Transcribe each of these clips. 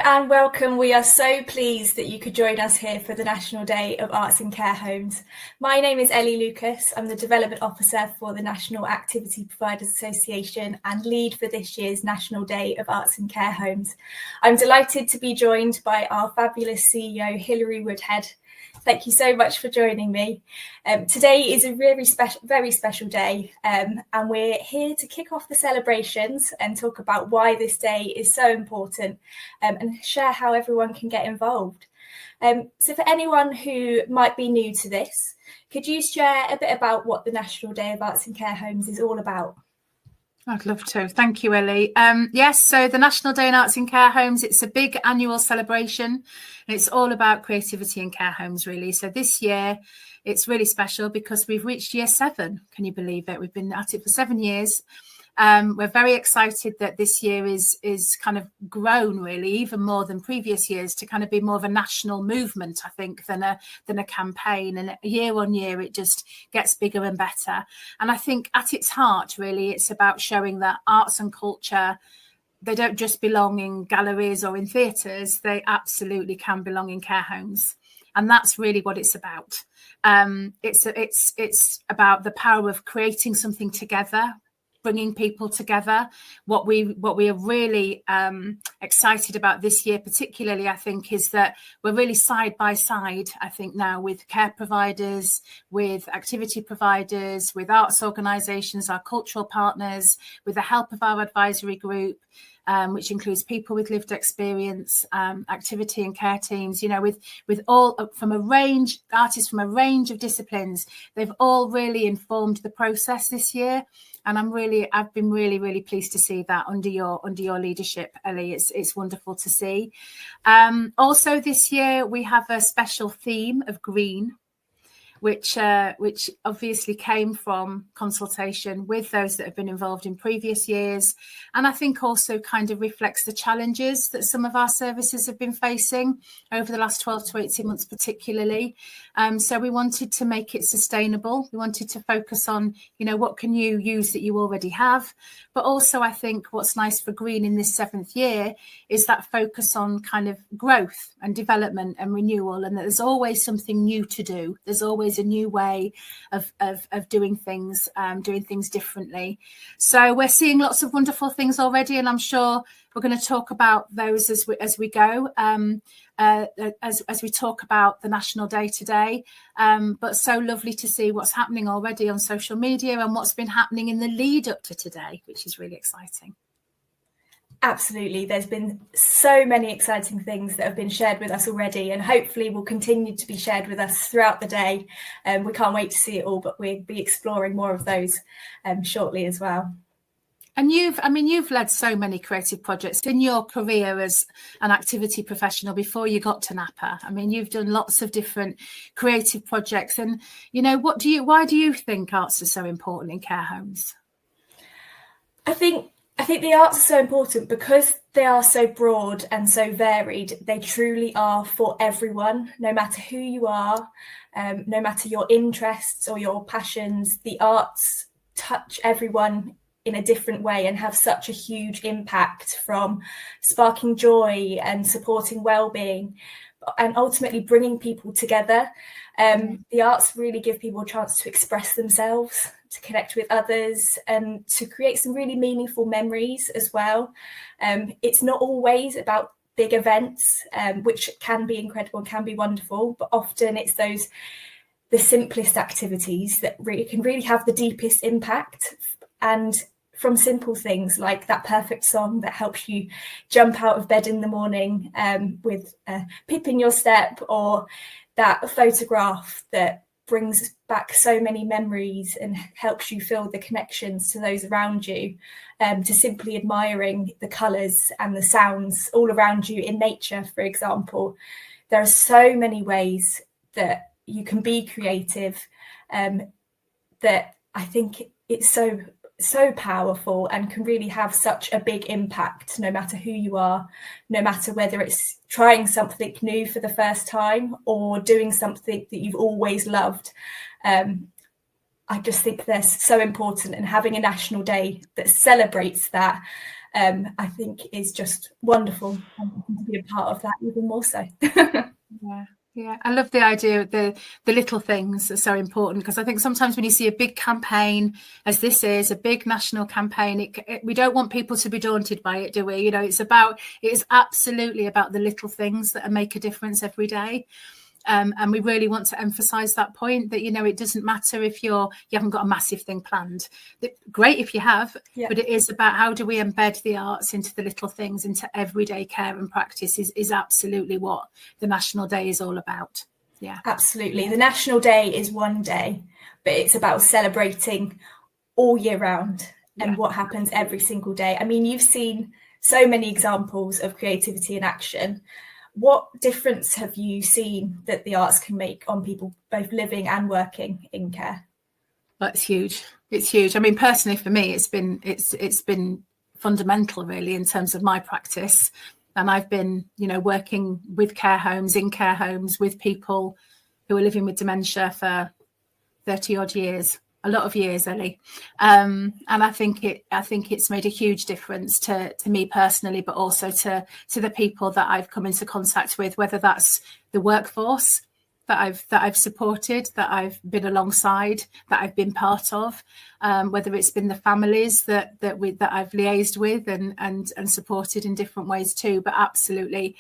and welcome. We are so pleased that you could join us here for the National Day of Arts in Care Homes. My name is Ellie Lucas. I'm the Development Officer for the National Activity Providers Association and lead for this year's National Day of Arts in Care Homes. I'm delighted to be joined by our fabulous CEO, Hilary Woodhead. Thank you so much for joining me. Today is a very special day, and we're here to kick off the celebrations and talk about why this day is so important, and share how everyone can get involved. So for anyone who might be new to this, could you share a bit about what the National Day of Arts in Care Homes is all about? I'd love to. Thank you, Ellie. Yes, so the National Day in Arts in Care Homes, it's a big annual celebration. It's all about creativity in care homes, really. So this year, it's really special because we've reached year 7. Can you believe it? We've been at it for 7 years. We're very excited that this year is kind of grown, really, even more than previous years, to kind of be more of a national movement, I think, than a campaign. And year on year, it just gets bigger and better. And I think at its heart, really, it's about showing that arts and culture, they don't just belong in galleries or in theatres. They absolutely can belong in care homes. And that's really what it's about. It's about the power of creating something together, bringing people together. What we are really excited about this year, particularly, I think, is that we're really side by side, I think, now with care providers, with activity providers, with arts organisations, our cultural partners, with the help of our advisory group, which includes people with lived experience, activity and care teams, you know, with all from a range, artists from a range of disciplines. They've all really informed the process this year. And I've been really pleased to see that under your leadership, Ellie. It's wonderful to see. Also this year we have a special theme of green, which obviously came from consultation with those that have been involved in previous years, and I think also kind of reflects the challenges that some of our services have been facing over the last 12 to 18 months particularly. So we wanted to make it sustainable. We wanted to focus on, you know, what can you use that you already have, but also I think what's nice for green in this 7th year is that focus on kind of growth and development and renewal, and that there's always something new to do. There's always a new way of doing things differently. So we're seeing lots of wonderful things already, and I'm sure we're going to talk about those as we go, as we talk about the National Day today. But so lovely to see what's happening already on social media and what's been happening in the lead up to today, which is really exciting. Absolutely. There's been so many exciting things that have been shared with us already, and hopefully will continue to be shared with us throughout the day. We can't wait to see it all, but we'll be exploring more of those shortly as well. And you've led so many creative projects in your career as an activity professional before you got to NAPA. I mean, you've done lots of different creative projects, and you know, why do you think arts are so important in care homes? I think the arts are so important because they are so broad and so varied. They truly are for everyone, no matter who you are, no matter your interests or your passions. The arts touch everyone in a different way and have such a huge impact, from sparking joy and supporting well-being and ultimately bringing people together. The arts really give people a chance to express themselves, to connect with others, and to create some really meaningful memories as well. It's not always about big events, which can be incredible and can be wonderful, but often it's the simplest activities that can really have the deepest impact. And from simple things like that perfect song that helps you jump out of bed in the morning with a pip in your step, or that photograph that brings back so many memories and helps you feel the connections to those around you, to simply admiring the colours and the sounds all around you in nature, for example. There are so many ways that you can be creative, that I think it's so powerful and can really have such a big impact, no matter who you are, no matter whether it's trying something new for the first time or doing something that you've always loved. I just think they're so important, and having a national day that celebrates that I think is just wonderful, and to be a part of that even more so. Yeah, I love the idea of the little things are so important, because I think sometimes when you see a big campaign, as this is a big national campaign, we don't want people to be daunted by it, do we? You know, it is absolutely about the little things that make a difference every day. And we really want to emphasize that point, that, you know, it doesn't matter if you haven't got a massive thing planned. Great if you have, but it is about how do we embed the arts into the little things, into everyday care and practice is absolutely what the National Day is all about. Yeah, absolutely. The National Day is one day, but it's about celebrating all year round and what happens every single day. I mean, you've seen so many examples of creativity in action. What difference have you seen that the arts can make on people both living and working in care? That's huge. It's huge. I mean, personally, for me, it's been fundamental, really, in terms of my practice. And I've been, you know, working with care homes, in care homes, with people who are living with dementia for 30 odd years. A lot of years, Ellie, and I think it's made a huge difference to me personally, but also to the people that I've come into contact with, whether that's the workforce that I've supported, that I've been alongside, that I've been part of, whether it's been the families that I've liaised with and supported in different ways too, but absolutely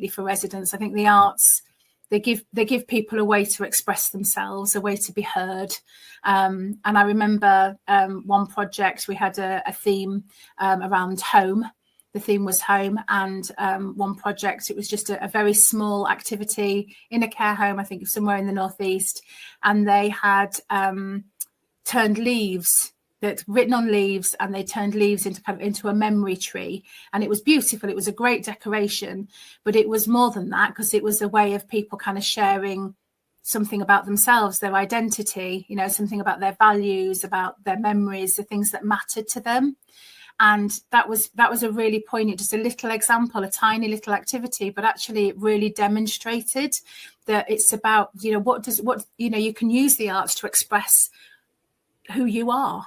for residents. I think the arts, they give people a way to express themselves, a way to be heard. And I remember one project, we had a theme around home. The theme was home, and one project, it was just a very small activity in a care home, I think somewhere in the northeast, and they had turned leaves, that written on leaves, and they turned leaves into a memory tree, and it was beautiful. It was a great decoration, but it was more than that, because it was a way of people kind of sharing something about themselves, their identity, you know, something about their values, about their memories, the things that mattered to them. And that was a really poignant, just a little example, a tiny little activity, but actually it really demonstrated that it's about, you know, you can use the arts to express who you are.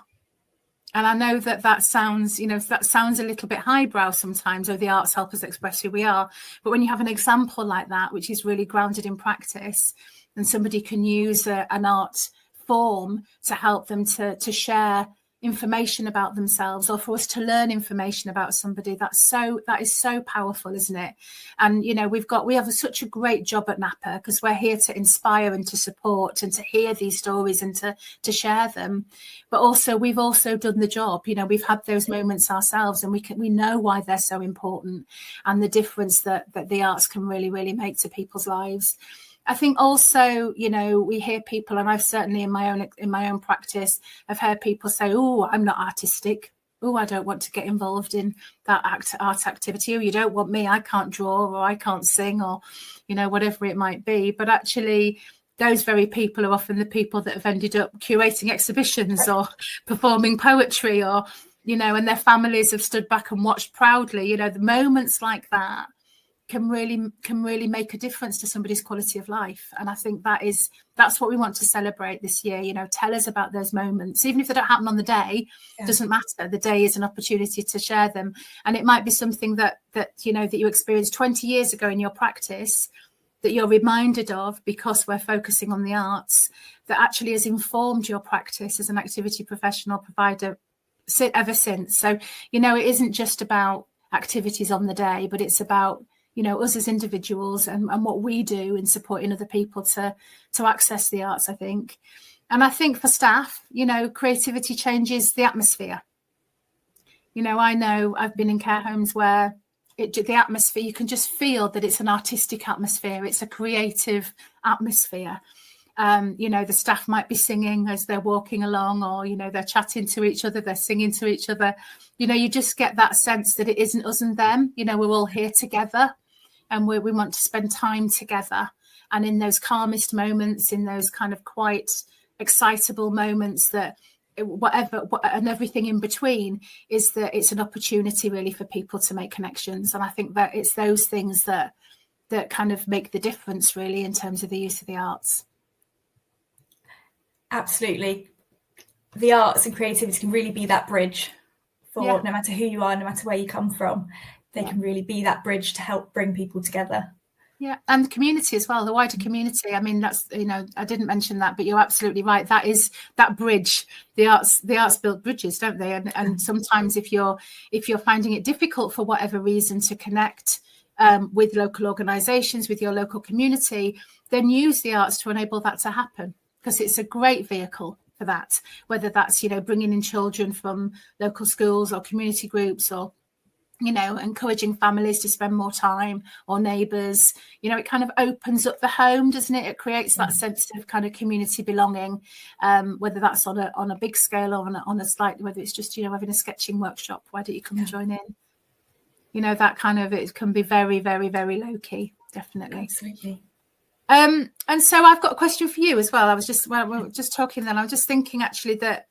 And I know that sounds, you know, that sounds a little bit highbrow sometimes, or the arts help us express who we are. But when you have an example like that, which is really grounded in practice, and somebody can use an art form to help them to share information about themselves, or for us to learn information about somebody, that is so powerful, isn't it? And you know, we have such a great job at NAPA, because we're here to inspire and to support and to hear these stories and to share them, but also we've also done the job. You know, we've had those moments ourselves, and we know why they're so important, and the difference that the arts can really make to people's lives. I think also, you know, we hear people, and I've certainly in my own practice, I've heard people say, "Oh, I'm not artistic. Oh, I don't want to get involved in that art activity. Oh, you don't want me. I can't draw, or I can't sing, or, you know, whatever it might be." But actually, those very people are often the people that have ended up curating exhibitions or performing poetry, or, you know, and their families have stood back and watched proudly. You know, the moments like that can really make a difference to somebody's quality of life. And I think that's what we want to celebrate this year. You know, tell us about those moments, even if they don't happen on the day. Doesn't matter. The day is an opportunity to share them, and it might be something that you know, that you experienced 20 years ago in your practice, that you're reminded of because we're focusing on the arts, that actually has informed your practice as an activity professional provider ever since. So, you know, it isn't just about activities on the day, but it's about, you know, us as individuals and what we do in supporting other people to access the arts, I think. And I think for staff, you know, creativity changes the atmosphere. You know I've been in care homes where the atmosphere, you can just feel that it's an artistic atmosphere. It's a creative atmosphere. You know, the staff might be singing as they're walking along, or, you know, they're chatting to each other, they're singing to each other. You know, you just get that sense that it isn't us and them. You know, we're all here together, and we want to spend time together. And in those calmest moments, in those kind of quite excitable moments, that and everything in between, is that it's an opportunity really for people to make connections. And I think that it's those things that kind of make the difference really in terms of the use of the arts. Absolutely. The arts and creativity can really be that bridge for no matter who you are, no matter where you come from. They can really be that bridge to help bring people together. Yeah, and the community as well, the wider community. I mean, that's, you know, I didn't mention that, but you're absolutely right. That is that bridge. The arts build bridges, don't they? And sometimes if you're finding it difficult for whatever reason to connect with local organisations, with your local community, then use the arts to enable that to happen, because it's a great vehicle for that. Whether that's, you know, bringing in children from local schools or community groups, or, you know, encouraging families to spend more time, or neighbours. You know, it kind of opens up the home, doesn't it? It creates that sense of kind of community belonging, whether that's on a big scale or on a slight, whether it's just, you know, having a sketching workshop. Why don't you come and join in? You know, that kind of, it can be very, very, very low key, definitely. Absolutely. And so I've got a question for you as well. I was just, we were just talking then, I was just thinking actually that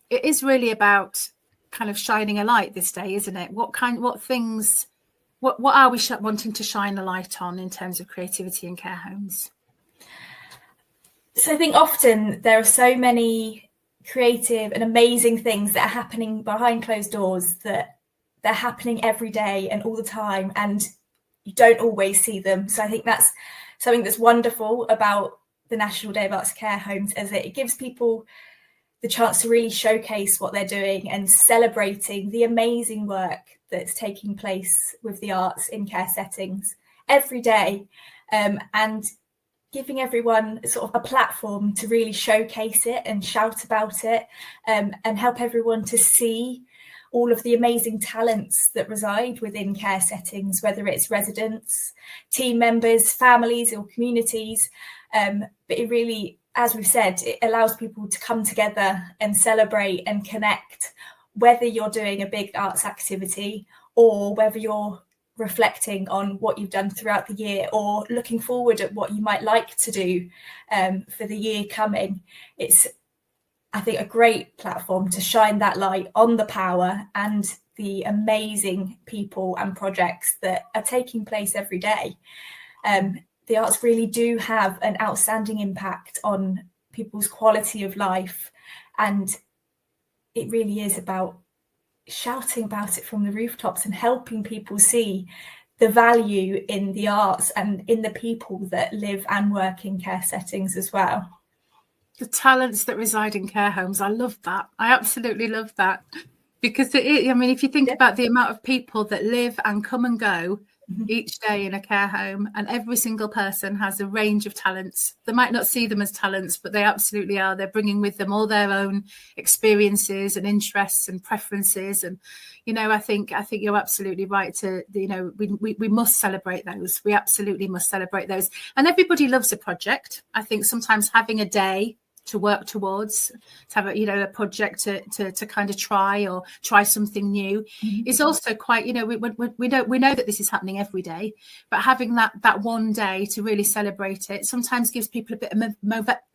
it is really about kind of shining a light this day, isn't it? What are we wanting to shine a light on in terms of creativity in care homes? So I think often there are so many creative and amazing things that are happening behind closed doors, that they're happening every day and all the time, and you don't always see them. So I think that's something that's wonderful about the National Day of Arts Care Homes, as it gives people the chance to really showcase what they're doing and celebrating the amazing work that's taking place with the arts in care settings every day, and giving everyone sort of a platform to really showcase it and shout about it, and help everyone to see all of the amazing talents that reside within care settings, whether it's residents, team members, families, or communities. But it really, as we've said, it allows people to come together and celebrate and connect, whether you're doing a big arts activity or whether you're reflecting on what you've done throughout the year or looking forward at what you might like to do for the year coming. It's, I think, a great platform to shine that light on the power and the amazing people and projects that are taking place every day. The arts really do have an outstanding impact on people's quality of life, and it really is about shouting about it from the rooftops and helping people see the value in the arts and in the people that live and work in care settings as well. The talents that reside in care homes, I love that. I absolutely love that, because I mean, if you think about the amount of people that live and come and go each day in a care home, and every single person has a range of talents. They might not see them as talents, but they absolutely are. They're bringing with them all their own experiences and interests and preferences. And, you know, I think you're absolutely right to, you know, we must celebrate those. We absolutely must celebrate those. And everybody loves a project. I think sometimes having a day to work towards, to have a, you know, a project to kind of try something new is also quite, you know, we know that this is happening every day, but having that one day to really celebrate it sometimes gives people a bit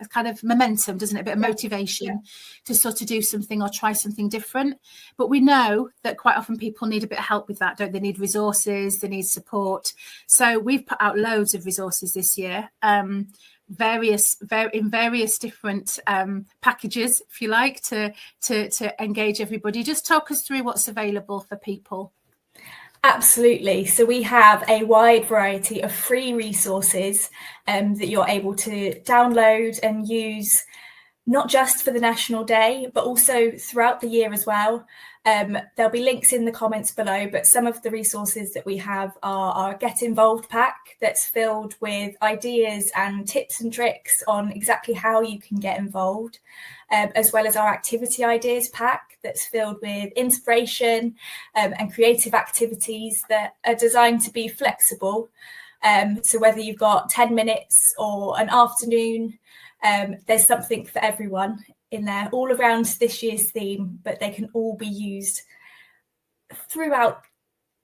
of kind of momentum, doesn't it? A bit of motivation to sort of do something or try something different. But we know that quite often people need a bit of help with that, don't they? Need resources, they need support. So we've put out loads of resources this year, various different packages, if you like, to engage everybody. Just talk us through what's available for people. Absolutely. So we have a wide variety of free resources that you're able to download and use, not just for the National Day, but also throughout the year as well. There'll be links in the comments below, but some of the resources that we have are our Get Involved pack that's filled with ideas and tips and tricks on exactly how you can get involved, as well as our Activity Ideas pack that's filled with inspiration and creative activities that are designed to be flexible. So whether you've got 10 minutes or an afternoon, there's something for everyone in there, all around this year's theme, but they can all be used throughout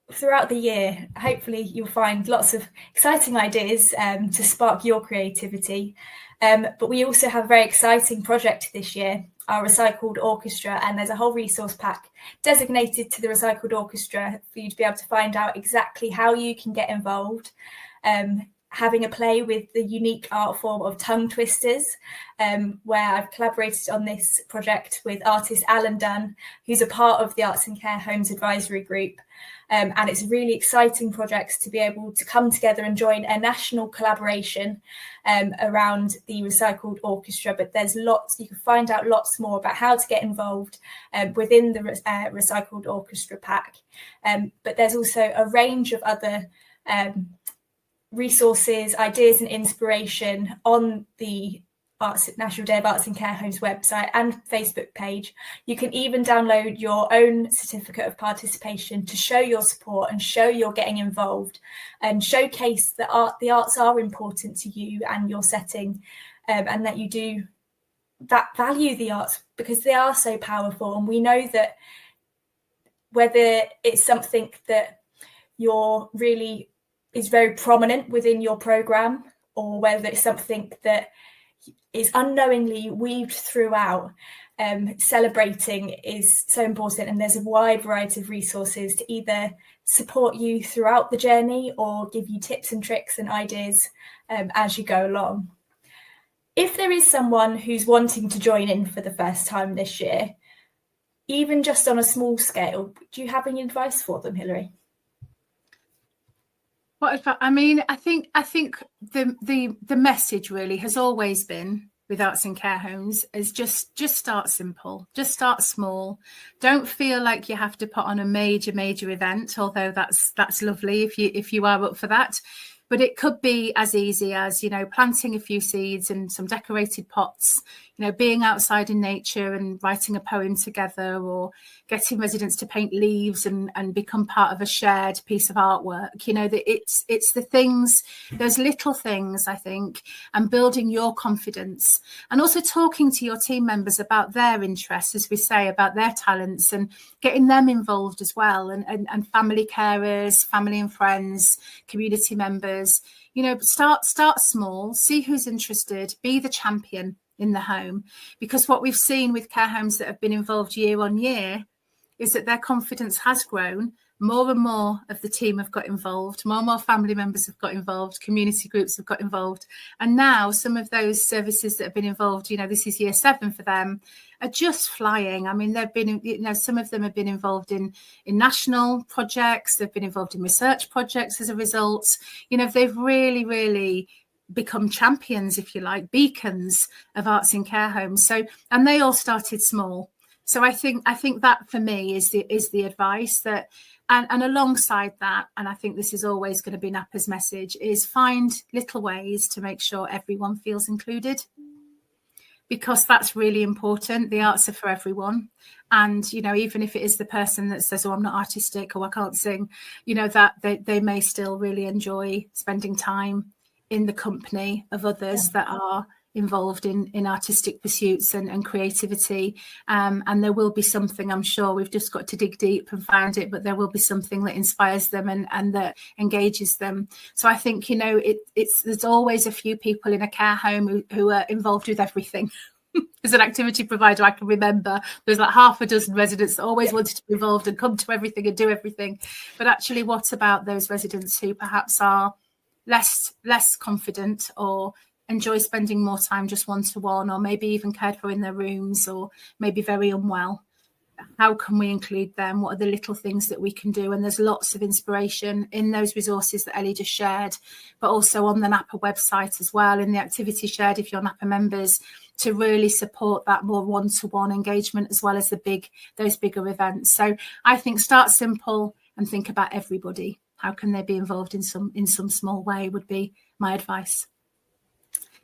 the year. Hopefully you'll find lots of exciting ideas to spark your creativity. But we also have a very exciting project this year, our Recycled Orchestra, and there's a whole resource pack designated to the Recycled Orchestra for you to be able to find out exactly how you can get involved. having a play with the unique art form of tongue twisters, where I've collaborated on this project with artist Alan Dunn, who's a part of the Arts and Care Homes Advisory Group. And it's a really exciting project to be able to come together and join a national collaboration around the Recycled Orchestra. But there's lots, you can find out lots more about how to get involved within the Recycled Orchestra pack. But there's also a range of other resources, ideas and inspiration on the National Day of Arts and Care Homes website and Facebook page. You can even download your own certificate of participation to show your support and show you're getting involved and showcase that the arts are important to you and your setting, and that you do value the arts because they are so powerful. And we know that whether it's something that you're really is very prominent within your program, or whether it's something that is unknowingly weaved throughout, celebrating is so important. And there's a wide variety of resources to either support you throughout the journey or give you tips and tricks and ideas as you go along. If there is someone who's wanting to join in for the first time this year, even just on a small scale, do you have any advice for them, Hilary? I think the message really has always been with arts and care homes is just start simple, just start small. Don't feel like you have to put on a major event, although that's lovely if you are up for that. But it could be as easy as, planting a few seeds and some decorated pots, being outside in nature and writing a poem together, or getting residents to paint leaves and become part of a shared piece of artwork. It's the things, those little things, I think, and building your confidence, and also talking to your team members about their interests, as we say, about their talents, and getting them involved as well, and family carers, family and friends, community members. Start small, see who's interested, be the champion in the home, because what we've seen with care homes that have been involved year on year is that their confidence has grown. More and more of the team have got involved, more and more family members have got involved, community groups have got involved, and now some of those services that have been involved, this is year 7 for them, are just flying. I mean, they've been, some of them have been involved in national projects, they've been involved in research projects as a result. They've really become champions, if you like, beacons of arts in care homes. So, and they all started small. So I think that for me is the advice that, and alongside that, and I think this is always going to be NAPA's message, is find little ways to make sure everyone feels included, because that's really important. The arts are for everyone. And, even if it is the person that says, oh, I'm not artistic, or I can't sing, that they may still really enjoy spending time in the company of others that are involved in artistic pursuits and creativity, and there will be something, I'm sure, we've just got to dig deep and find it, but there will be something that inspires them and that engages them. So I think there's always a few people in a care home who are involved with everything. As an activity provider, I can remember there's like half a dozen residents that always wanted to be involved and come to everything and do everything. But actually, what about those residents who perhaps are less confident, or enjoy spending more time just one-to-one, or maybe even cared for in their rooms, or maybe very unwell? How can we include them? What are the little things that we can do? And there's lots of inspiration in those resources that Ellie just shared, but also on the NAPA website as well, in the activity shared if you're NAPA members, to really support that more one-to-one engagement, as well as those bigger events. So I think start simple and think about everybody. How can they be involved in some small way would be my advice.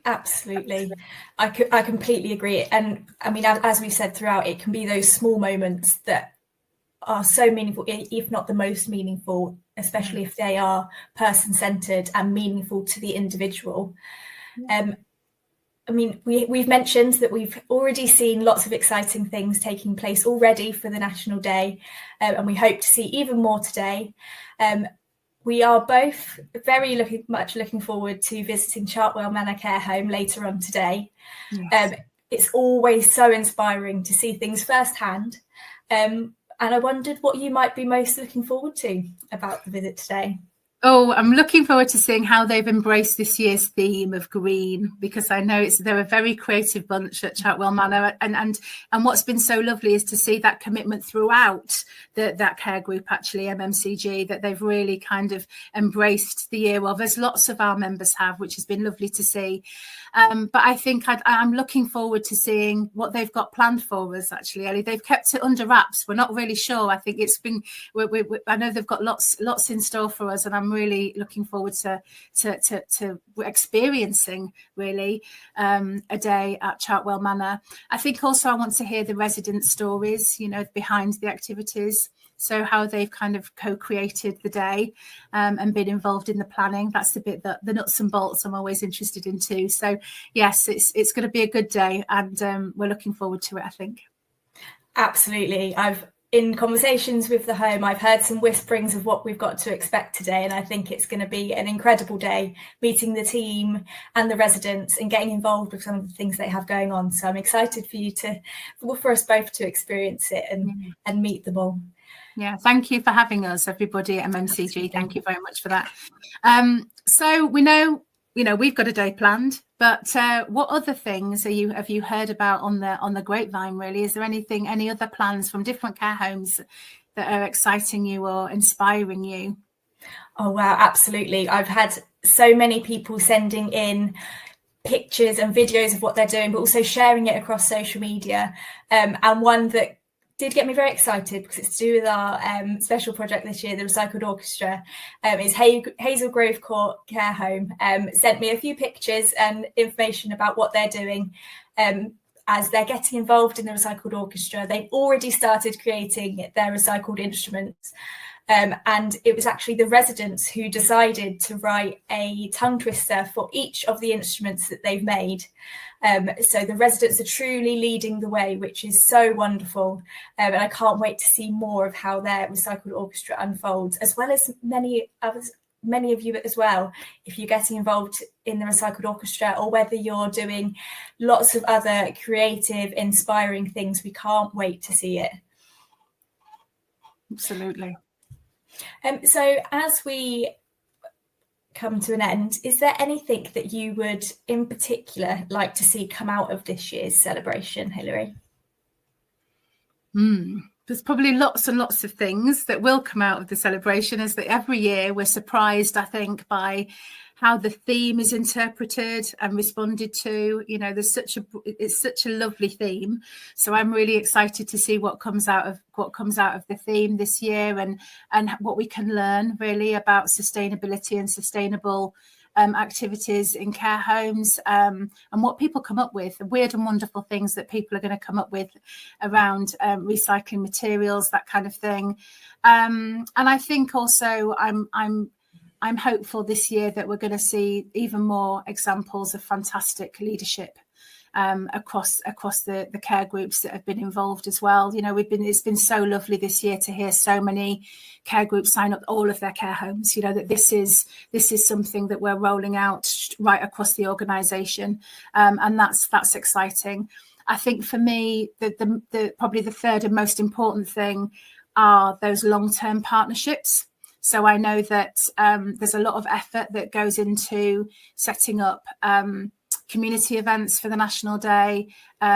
Absolutely. I completely agree. And I mean, as we said throughout, it can be those small moments that are so meaningful, if not the most meaningful, especially if they are person-centered and meaningful to the individual. I mean, we've mentioned that we've already seen lots of exciting things taking place already for the National Day, and we hope to see even more today. We are both very much looking forward to visiting Chartwell Manor Care Home later on today. Yes. It's always so inspiring to see things firsthand. And I wondered what you might be most looking forward to about the visit today. Oh, I'm looking forward to seeing how they've embraced this year's theme of green, because I know they're a very creative bunch at Chartwell Manor, and what's been so lovely is to see that commitment throughout that care group, actually MMCG, that they've really kind of embraced the year of, as lots of our members have, which has been lovely to see. But I think I'm looking forward to seeing what they've got planned for us, actually, Ellie. They've kept it under wraps. We're not really sure. I think it's been, I know they've got lots in store for us, and I'm really looking forward to experiencing, really, a day at Chartwell Manor. I think also I want to hear the resident stories, behind the activities. So how they've kind of co-created the day and been involved in the planning. That's the bit that the nuts and bolts I'm always interested in too. So yes, it's going to be a good day, and we're looking forward to it, I think. Absolutely. In conversations with the home, I've heard some whisperings of what we've got to expect today, and I think it's going to be an incredible day, meeting the team and the residents and getting involved with some of the things they have going on. So I'm excited for us both to experience it and meet them all. Yeah, thank you for having us, everybody at MMCG. Thank you very much for that. So we know, we've got a day planned, but what other things have you heard about on the grapevine, really? Is there any other plans from different care homes that are exciting you or inspiring you? Oh, wow, absolutely. I've had so many people sending in pictures and videos of what they're doing, but also sharing it across social media. And one that did get me very excited, because it's to do with our special project this year, the Recycled Orchestra, is Hazel Grove Court Care Home. Sent me a few pictures and information about what they're doing as they're getting involved in the Recycled Orchestra. They've already started creating their recycled instruments. And it was actually the residents who decided to write a tongue twister for each of the instruments that they've made. So the residents are truly leading the way, which is so wonderful. And I can't wait to see more of how their Recycled Orchestra unfolds, as well as many of you as well. If you're getting involved in the Recycled Orchestra, or whether you're doing lots of other creative, inspiring things, we can't wait to see it. Absolutely. So as we come to an end, is there anything that you would in particular like to see come out of this year's celebration, Hilary? There's probably lots and lots of things that will come out of the celebration, as that every year we're surprised, I think, by how the theme is interpreted and responded to. It's such a lovely theme. So I'm really excited to see what comes out of the theme this year, and what we can learn really about sustainability and sustainable activities in care homes, and what people come up with, weird and wonderful things that people are going to come up with around recycling materials, that kind of thing. And I think also I'm hopeful this year that we're going to see even more examples of fantastic leadership across the care groups that have been involved as well. It's been so lovely this year to hear so many care groups sign up all of their care homes. That this is something that we're rolling out right across the organisation, and that's exciting. I think for me, the probably the third and most important thing are those long-term partnerships. So I know that there's a lot of effort that goes into setting up community events for the National Day,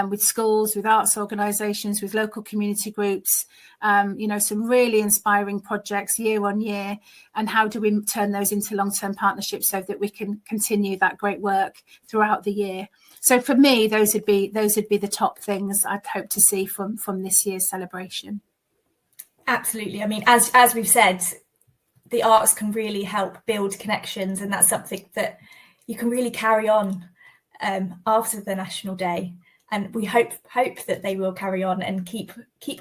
with schools, with arts organisations, with local community groups, some really inspiring projects year on year. And how do we turn those into long-term partnerships so that we can continue that great work throughout the year? So for me, those would be the top things I'd hope to see from this year's celebration. Absolutely. I mean, as we've said, the arts can really help build connections, and that's something that you can really carry on after the National Day. And we hope that they will carry on and keep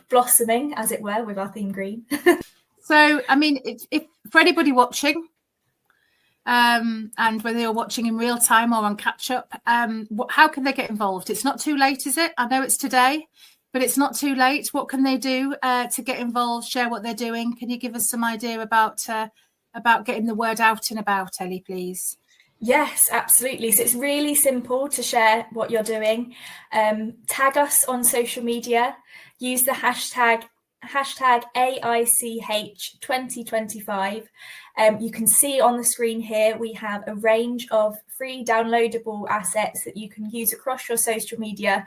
blossoming, as it were, with our theme green. So, I mean, if for anybody watching, and whether you're watching in real time or on catch up, how can they get involved? It's not too late, is it? I know it's today, but it's not too late. What can they do to get involved, share what they're doing? Can you give us some idea about getting the word out and about, Ellie, please? Yes, absolutely. So it's really simple to share what you're doing. Tag us on social media. Use the hashtag hashtag AICH2025. You can see on the screen here, we have a range of free downloadable assets that you can use across your social media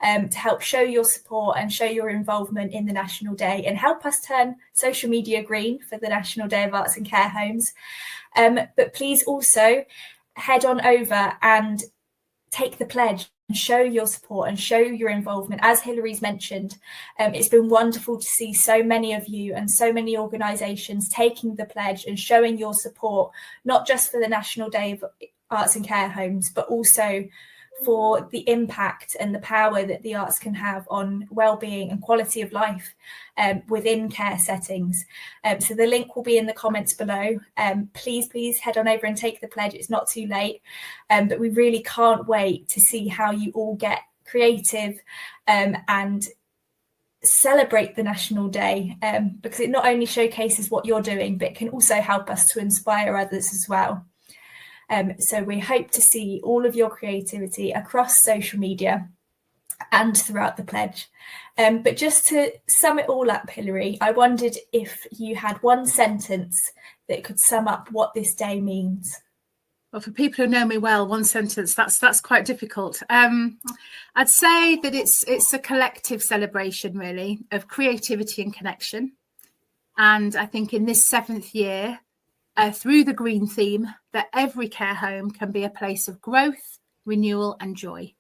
to help show your support and show your involvement in the National Day and help us turn social media green for the National Day of Arts and Care Homes. But please also head on over and take the pledge and show your support and show your involvement. As Hilary's mentioned, it's been wonderful to see so many of you and so many organisations taking the pledge and showing your support, not just for the National Day of Arts and Care Homes, but also for the impact and the power that the arts can have on wellbeing and quality of life within care settings. So the link will be in the comments below. Please head on over and take the pledge. It's not too late, but we really can't wait to see how you all get creative and celebrate the National Day, because it not only showcases what you're doing, but it can also help us to inspire others as well. So we hope to see all of your creativity across social media and throughout the pledge. But just to sum it all up, Hilary, I wondered if you had one sentence that could sum up what this day means. Well, for people who know me well, one sentence, that's quite difficult. I'd say that it's a collective celebration, really, of creativity and connection. And I think in this 7th year, through the green theme, that every care home can be a place of growth, renewal and joy.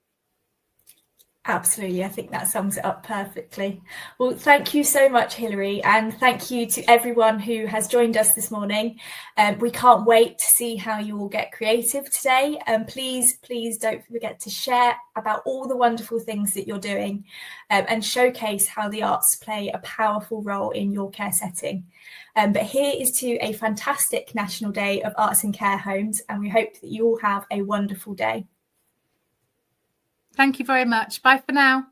Absolutely. I think that sums it up perfectly. Well, thank you so much, Hilary, and thank you to everyone who has joined us this morning. We can't wait to see how you all get creative today. Please don't forget to share about all the wonderful things that you're doing and showcase how the arts play a powerful role in your care setting. But here is to a fantastic National Day of Arts and Care Homes, and we hope that you all have a wonderful day. Thank you very much. Bye for now.